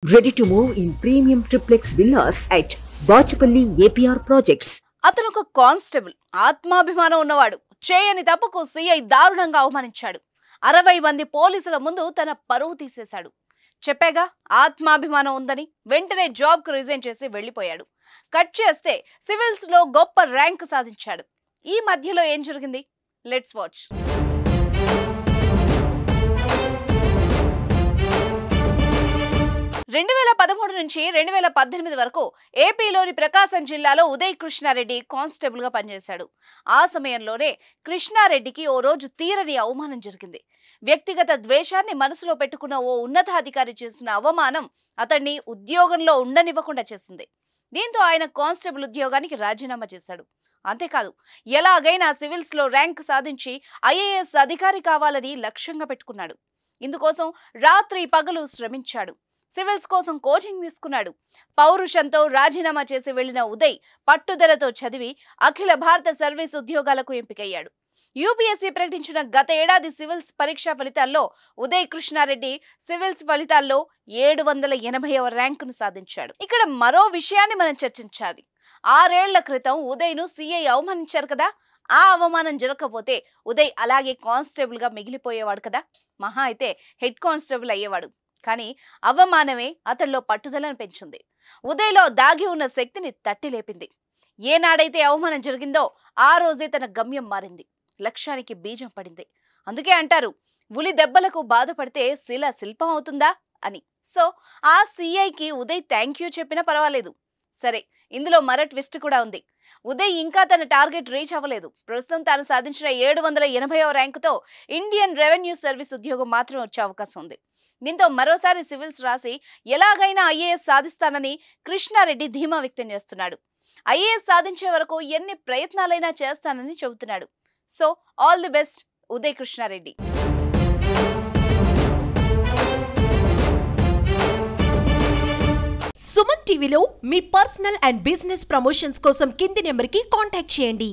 Ready to move in premium triplex villas at Bachapalli APR Projects. అతను ఒక constable, ఆత్మాభిమానం ఉన్నవాడు. చేయని తప్పుకు సీఐ దారుణంగా అవమానించాడు. 60 మంది పోలీసుల ముందు తన పరువు తీసేశాడు. చెప్పాగా ఆత్మాభిమానం ఉందని వెంటనే జాబ్ కు రిజైన్ చేసి వెళ్లిపోయాడు. కట్ చేస్తే సివిల్స్ లో గొప్ప ర్యాంక్ సాధించాడు. ఈ మధ్యలో ఏం జరిగింది? Let's watch. 2013 నుంచి 2018 వరకు ఏపీలోని ప్రకాశం జిల్లాలో ఉదయ్ కృష్ణారెడ్డి కానిస్టేబుల్ గా పనిచేశాడు. ఆ సమయంలోనే కృష్ణారెడ్డికి ఓ రోజు తీరని అవమానం జరిగింది. వ్యక్తిగత ద్వేషాన్ని మనసులో పెట్టుకున్న ఓ ఉన్నతాధికారి చేసిన అవమానం అతన్ని ఉద్యోగంలో ఉండనివ్వకుండా చేసింది. దీంతో ఆయన కానిస్టేబుల్ ఉద్యోగానికి రాజీనామా చేశాడు. అంతేకాదు, ఎలాగైనా సివిల్స్ లో ర్యాంక్ సాధించి ఐఏఎస్ అధికారి కావాలని లక్ష్యంగా పెట్టుకున్నాడు. ఇందుకోసం రాత్రి పగలు శ్రమించాడు. సివిల్స్ కోసం కోచింగ్ తీసుకున్నాడు. పౌరుషంతో రాజీనామా చేసి వెళ్లిన ఉదయ్ పట్టుదలతో చదివి అఖిల భారత సర్వీస్ ఉద్యోగాలకు ఎంపికయ్యాడు. యూపీఎస్సీ ప్రకటించిన గత ఏడాది సివిల్స్ పరీక్షా ఫలితాల్లో ఉదయ్ కృష్ణారెడ్డి సివిల్స్ ఫలితాల్లో 780వ ర్యాంకును సాధించాడు. ఇక్కడ మరో విషయాన్ని మనం చర్చించాలి. 6 ఏళ్ల క్రితం ఉదయ్ను సీఐ అవమానించారు కదా. ఆ అవమానం జరగకపోతే ఉదయ్ అలాగే కానిస్టేబుల్ గా మిగిలిపోయేవాడు కదా. మహా అయితే హెడ్ కానిస్టేబుల్ అయ్యేవాడు. కానీ అవమానమే అతనిలో పట్టుదలను పెంచింది. ఉదయ్లో దాగి ఉన్న శక్తిని తట్టి లేపింది. ఏనాడైతే అవమానం జరిగిందో ఆ రోజే తన గమ్యం మారింది. లక్ష్యానికి బీజం పడింది. అందుకే అంటారు, ఉలి దెబ్బలకు బాధపడితే శిల శిల్పం అవుతుందా అని. సో ఆ సీఐకి ఉదయ్ థ్యాంక్ యూ చెప్పినా పర్వాలేదు. సరే, ఇందులో మరో ట్విస్ట్ కూడా ఉంది. ఉదయ్ ఇంకా తన టార్గెట్ రీచ్ అవ్వలేదు. ప్రస్తుతం తాను సాధించిన 780వ ర్యాంకుతో ఇండియన్ రెవెన్యూ సర్వీస్ ఉద్యోగం మాత్రం వచ్చే అవకాశం ఉంది. దీంతో మరోసారి సివిల్స్ రాసి ఎలాగైనా ఐఏఎస్ సాధిస్తానని కృష్ణారెడ్డి ధీమా వ్యక్తం చేస్తున్నాడు. ఐఏఎస్ సాధించే వరకు ఎన్ని ప్రయత్నాలైనా చేస్తానని చెబుతున్నాడు. So all the best Uday Krishnareddy. Suman టీవీలో మీ పర్సనల్ అండ్ బిజినెస్ ప్రమోషన్స్ కోసం కింది నెంబర్కి కాంటాక్ట్ చేయండి.